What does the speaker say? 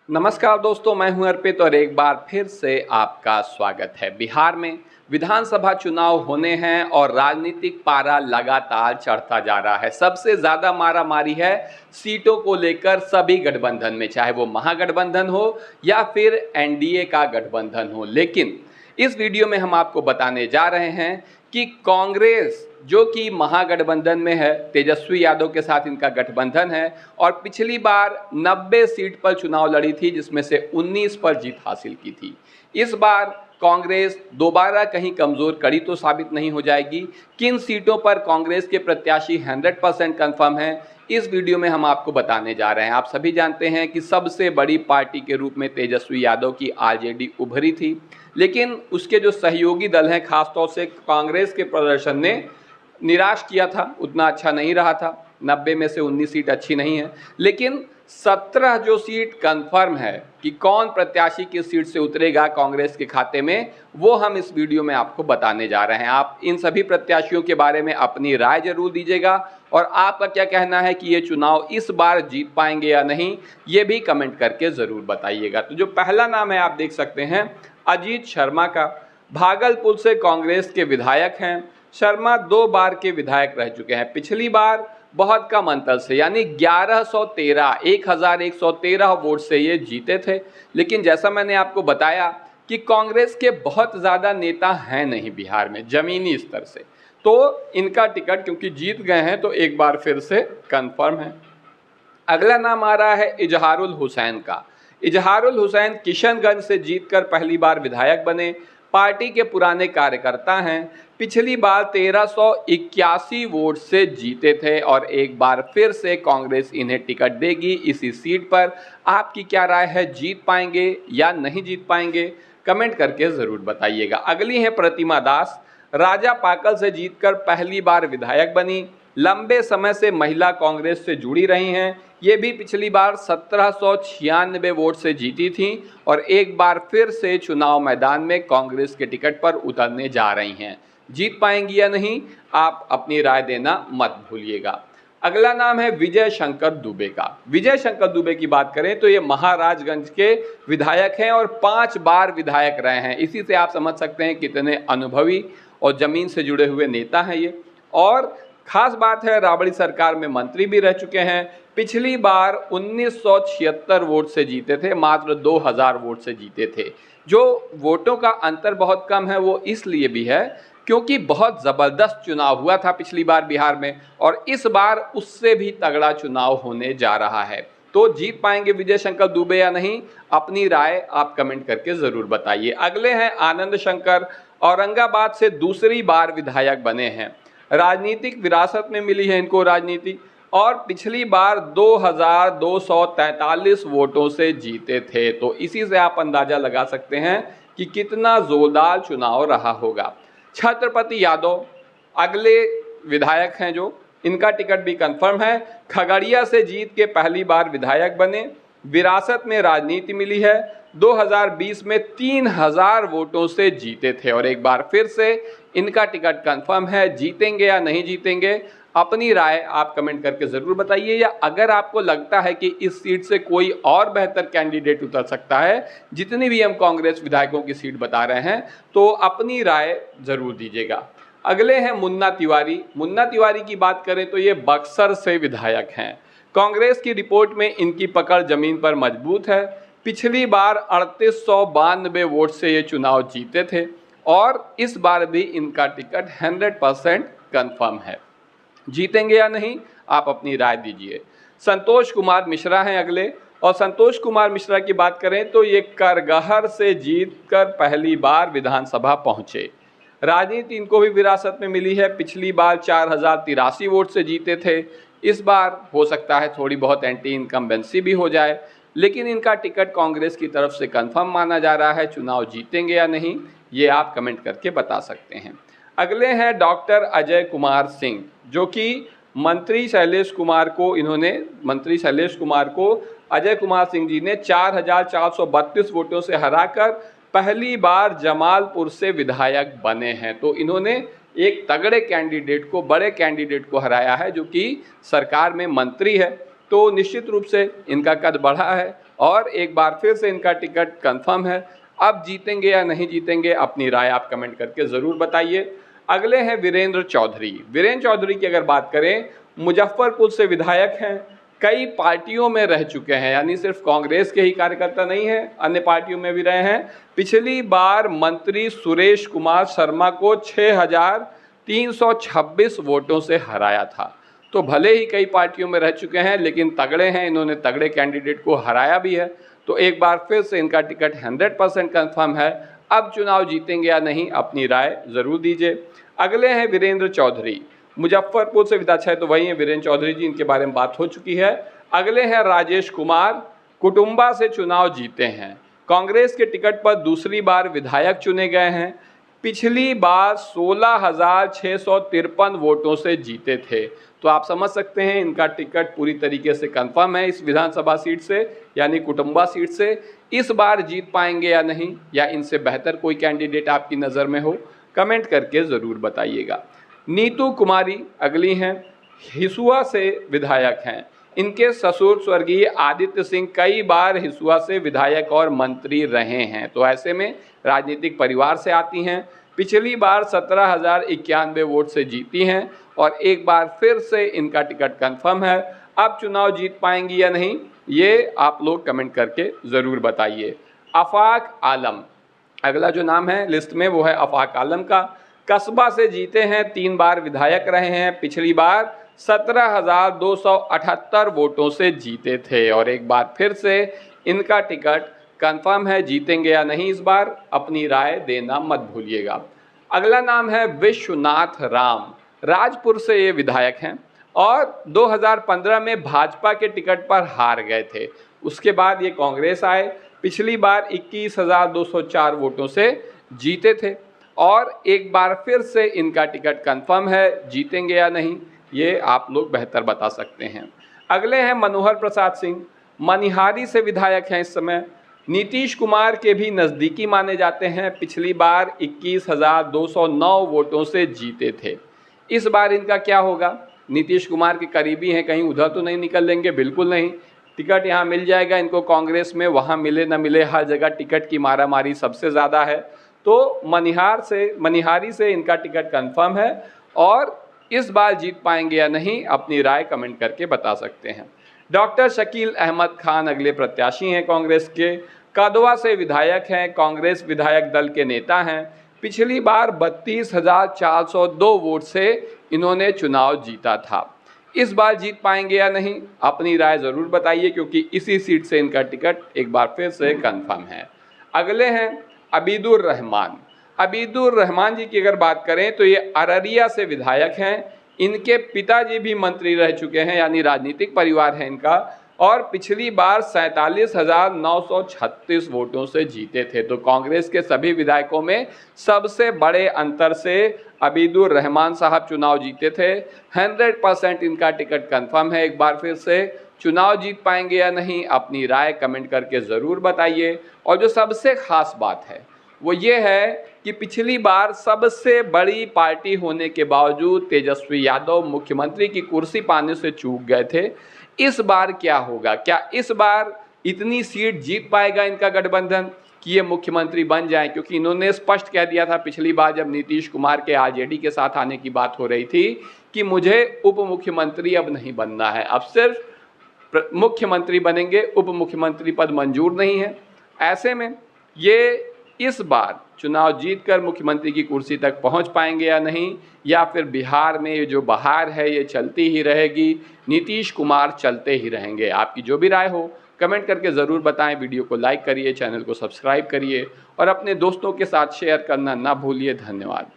नमस्कार दोस्तों, मैं हूं अर्पित और एक बार फिर से आपका स्वागत है। बिहार में विधानसभा चुनाव होने हैं और राजनीतिक पारा लगातार चढ़ता जा रहा है। सबसे ज़्यादा मारामारी है सीटों को लेकर सभी गठबंधन में, चाहे वो महागठबंधन हो या फिर एनडीए का गठबंधन हो। लेकिन इस वीडियो में हम आपको बताने जा रहे हैं कि कांग्रेस जो कि महागठबंधन में है, तेजस्वी यादव के साथ इनका गठबंधन है और पिछली बार 90 सीट पर चुनाव लड़ी थी जिसमें से 19 पर जीत हासिल की थी। इस बार कांग्रेस दोबारा कहीं कमज़ोर कड़ी तो साबित नहीं हो जाएगी। किन सीटों पर कांग्रेस के प्रत्याशी 100% कन्फर्म हैं, इस वीडियो में हम आपको बताने जा रहे हैं। आप सभी जानते हैं कि सबसे बड़ी पार्टी के रूप में तेजस्वी यादव की आरजेडी उभरी थी, लेकिन उसके जो सहयोगी दल हैं, खासतौर से कांग्रेस के प्रदर्शन ने निराश किया था, उतना अच्छा नहीं रहा था। 90 में से 19 सीट अच्छी नहीं है, लेकिन 17 जो सीट कंफर्म है कि कौन प्रत्याशी किस सीट से उतरेगा कांग्रेस के खाते में, वो हम इस वीडियो में आपको बताने जा रहे हैं। आप इन सभी प्रत्याशियों के बारे में अपनी राय जरूर दीजिएगा और आपका क्या कहना है कि ये चुनाव इस बार जीत पाएंगे या नहीं, ये भी कमेंट करके ज़रूर बताइएगा। तो जो पहला नाम है, आप देख सकते हैं अजीत शर्मा का। भागलपुर से कांग्रेस के विधायक हैं। शर्मा 2 बार के विधायक रह चुके हैं। पिछली बार बहुत कम अंतर से, यानी 1113 वोट से ये जीते थे। लेकिन जैसा मैंने आपको बताया कि कांग्रेस के बहुत ज़्यादा नेता हैं नहीं बिहार में ज़मीनी स्तर से, तो इनका टिकट क्योंकि जीत गए हैं तो एक बार फिर से कंफर्म है। अगला नाम आ रहा है इजहारुल हुसैन का। इजहारुल हुसैन किशनगंज से जीतकर पहली बार विधायक बने। पार्टी के पुराने कार्यकर्ता हैं। पिछली बार 1381 वोट से जीते थे और एक बार फिर से कांग्रेस इन्हें टिकट देगी इसी सीट पर। आपकी क्या राय है, जीत पाएंगे या नहीं जीत पाएंगे, कमेंट करके ज़रूर बताइएगा। अगली है प्रतिमा दास। राजापाकल से जीतकर पहली बार विधायक बनी। लंबे समय से महिला कांग्रेस से जुड़ी रही हैं। ये भी पिछली बार 1796 वोट से जीती थी और एक बार फिर से चुनाव मैदान में कांग्रेस के टिकट पर उतरने जा रही हैं। जीत पाएंगी या नहीं, आप अपनी राय देना मत भूलिएगा। अगला नाम है विजय शंकर दुबे का। विजय शंकर दुबे की बात करें तो ये महाराजगंज के विधायक हैं और 5 बार विधायक रहे हैं। इसी से आप समझ सकते हैं कितने अनुभवी और ज़मीन से जुड़े हुए नेता हैं ये। और खास बात है, राबड़ी सरकार में मंत्री भी रह चुके हैं। पिछली बार 1976 वोट से जीते थे, मात्र 2000 वोट से जीते थे। जो वोटों का अंतर बहुत कम है वो इसलिए भी है क्योंकि बहुत ज़बरदस्त चुनाव हुआ था पिछली बार बिहार में और इस बार उससे भी तगड़ा चुनाव होने जा रहा है। तो जीत पाएंगे विजय शंकर दुबे या नहीं, अपनी राय आप कमेंट करके ज़रूर बताइए। अगले हैं आनंद शंकर। औरंगाबाद से दूसरी बार विधायक बने हैं। राजनीतिक विरासत में मिली है इनको राजनीति और पिछली बार 2243 वोटों से जीते थे। तो इसी से आप अंदाज़ा लगा सकते हैं कि कितना जोरदार चुनाव रहा होगा। छत्रपति यादव अगले विधायक हैं जो इनका टिकट भी कंफर्म है। खगड़िया से जीत के पहली बार विधायक बने। विरासत में राजनीति मिली है। 2020 में 3000 वोटों से जीते थे और एक बार फिर से इनका टिकट कंफर्म है। जीतेंगे या नहीं जीतेंगे, अपनी राय आप कमेंट करके ज़रूर बताइए। या अगर आपको लगता है कि इस सीट से कोई और बेहतर कैंडिडेट उतर सकता है, जितनी भी हम कांग्रेस विधायकों की सीट बता रहे हैं, तो अपनी राय ज़रूर दीजिएगा। अगले हैं मुन्ना तिवारी। मुन्ना तिवारी की बात करें तो ये बक्सर से विधायक हैं। कांग्रेस की रिपोर्ट में इनकी पकड़ जमीन पर मजबूत है। पिछली बार 3892 वोट से ये चुनाव जीते थे और इस बार भी इनका टिकट 100% कन्फर्म है। जीतेंगे या नहीं, आप अपनी राय दीजिए। संतोष कुमार मिश्रा हैं अगले। और संतोष कुमार मिश्रा की बात करें तो ये करगहर से जीतकर पहली बार विधानसभा पहुंचे। राजनीति इनको भी विरासत में मिली है। पिछली बार 4083 वोट से जीते थे। इस बार हो सकता है थोड़ी बहुत एंटी इनकम्बेंसी भी हो जाए, लेकिन इनका टिकट कांग्रेस की तरफ से कंफर्म माना जा रहा है। चुनाव जीतेंगे या नहीं, ये आप कमेंट करके बता सकते हैं। अगले हैं डॉक्टर अजय कुमार सिंह, जो कि मंत्री शैलेश कुमार को अजय कुमार सिंह जी ने 4432 वोटों से हराकर पहली बार जमालपुर से विधायक बने हैं। तो इन्होंने एक तगड़े कैंडिडेट को, बड़े कैंडिडेट को हराया है जो कि सरकार में मंत्री है। तो निश्चित रूप से इनका कद बढ़ा है और एक बार फिर से इनका टिकट कंफर्म है। अब जीतेंगे या नहीं जीतेंगे, अपनी राय आप कमेंट करके ज़रूर बताइए। अगले हैं वीरेंद्र चौधरी। वीरेंद्र चौधरी की अगर बात करें, मुजफ्फरपुर से विधायक हैं, कई पार्टियों में रह चुके हैं, यानी सिर्फ कांग्रेस के ही कार्यकर्ता नहीं हैं, अन्य पार्टियों में भी रहे हैं। पिछली बार मंत्री सुरेश कुमार शर्मा को 6,326 वोटों से हराया था। तो भले ही कई पार्टियों में रह चुके हैं, लेकिन तगड़े हैं, इन्होंने तगड़े कैंडिडेट को हराया भी है। तो एक बार फिर से इनका टिकट 100% कन्फर्म है। अब चुनाव जीतेंगे या नहीं, अपनी राय ज़रूर दीजिए। अगले हैं वीरेंद्र चौधरी, मुजफ्फरपुर से विधायक है, तो वही हैं वीरेंद्र चौधरी जी, इनके बारे में बात हो चुकी है। अगले हैं राजेश कुमार, कुटुंबा से चुनाव जीते हैं, कांग्रेस के टिकट पर दूसरी बार विधायक चुने गए हैं। पिछली बार 16,653 वोटों से जीते थे। तो आप समझ सकते हैं इनका टिकट पूरी तरीके से कंफर्म है इस विधानसभा सीट से, यानी कुटुंबा सीट से। इस बार जीत पाएंगे या नहीं, या इनसे बेहतर कोई कैंडिडेट आपकी नज़र में हो, कमेंट करके ज़रूर बताइएगा। नीतू कुमारी अगली हैं, हिसुआ से विधायक हैं। इनके ससुर स्वर्गीय आदित्य सिंह कई बार हिसुआ से विधायक और मंत्री रहे हैं, तो ऐसे में राजनीतिक परिवार से आती हैं। पिछली बार 17,091 वोट से जीती हैं और एक बार फिर से इनका टिकट कंफर्म है। अब चुनाव जीत पाएंगी या नहीं, ये आप लोग कमेंट करके ज़रूर बताइए। आफाक आलम अगला जो नाम है लिस्ट में, वो है आफाक आलम का। कस्बा से जीते हैं, 3 बार विधायक रहे हैं। पिछली बार 17,278 वोटों से जीते थे और एक बार फिर से इनका टिकट कंफर्म है। जीतेंगे या नहीं, इस बार अपनी राय देना मत भूलिएगा। अगला नाम है विश्वनाथ राम, राजपुर से ये विधायक हैं और 2015 में भाजपा के टिकट पर हार गए थे। उसके बाद ये कांग्रेस आए, पिछली बार 21,204 वोटों से जीते थे और एक बार फिर से इनका टिकट कंफर्म है। जीतेंगे या नहीं, ये आप लोग बेहतर बता सकते हैं। अगले हैं मनोहर प्रसाद सिंह, मनिहारी से विधायक हैं इस समय। नीतीश कुमार के भी नज़दीकी माने जाते हैं, पिछली बार 21,209 वोटों से जीते थे। इस बार इनका क्या होगा? नीतीश कुमार के करीबी हैं, कहीं उधर तो नहीं निकल लेंगे? बिल्कुल नहीं, टिकट यहाँ मिल जाएगा इनको कांग्रेस में, वहाँ मिले न मिले, हर जगह टिकट की मारामारी सबसे ज़्यादा है। तो मनिहारी से इनका टिकट कंफर्म है और इस बार जीत पाएंगे या नहीं, अपनी राय कमेंट करके बता सकते हैं। डॉक्टर शकील अहमद खान अगले प्रत्याशी हैं कांग्रेस के, कदवा से विधायक हैं, कांग्रेस विधायक दल के नेता हैं। पिछली बार 32,402 वोट से इन्होंने चुनाव जीता था। इस बार जीत पाएंगे या नहीं, अपनी राय ज़रूर बताइए, क्योंकि इसी सीट से इनका टिकट एक बार फिर से कंफर्म है। अगले हैं अबीदुर रहमान। अबीदुर रहमान जी की अगर बात करें तो ये अररिया से विधायक हैं। इनके पिताजी भी मंत्री रह चुके हैं, यानी राजनीतिक परिवार है इनका, और पिछली बार 47,936 वोटों से जीते थे। तो कांग्रेस के सभी विधायकों में सबसे बड़े अंतर से अबीदुर रहमान साहब चुनाव जीते थे। 100% इनका टिकट कंफर्म है। एक बार फिर से चुनाव जीत पाएंगे या नहीं, अपनी राय कमेंट करके ज़रूर बताइए। और जो सबसे ख़ास बात है वो ये है कि पिछली बार सबसे बड़ी पार्टी होने के बावजूद तेजस्वी यादव मुख्यमंत्री की कुर्सी पाने से चूक गए थे। इस बार क्या होगा? क्या इस बार इतनी सीट जीत पाएगा इनका गठबंधन कि ये मुख्यमंत्री बन जाएं? क्योंकि इन्होंने स्पष्ट कह दिया था पिछली बार जब नीतीश कुमार के आरजेडी के साथ आने की बात हो रही थी कि मुझे उप मुख्यमंत्री अब नहीं बनना है, अब सिर्फ मुख्यमंत्री बनेंगे, उप मुख्यमंत्री पद मंजूर नहीं है। ऐसे में ये इस बार चुनाव जीतकर मुख्यमंत्री की कुर्सी तक पहुंच पाएंगे या नहीं, या फिर बिहार में ये जो बहार है ये चलती ही रहेगी, नीतीश कुमार चलते ही रहेंगे? आपकी जो भी राय हो कमेंट करके ज़रूर बताएं। वीडियो को लाइक करिए, चैनल को सब्सक्राइब करिए और अपने दोस्तों के साथ शेयर करना ना भूलिए। धन्यवाद।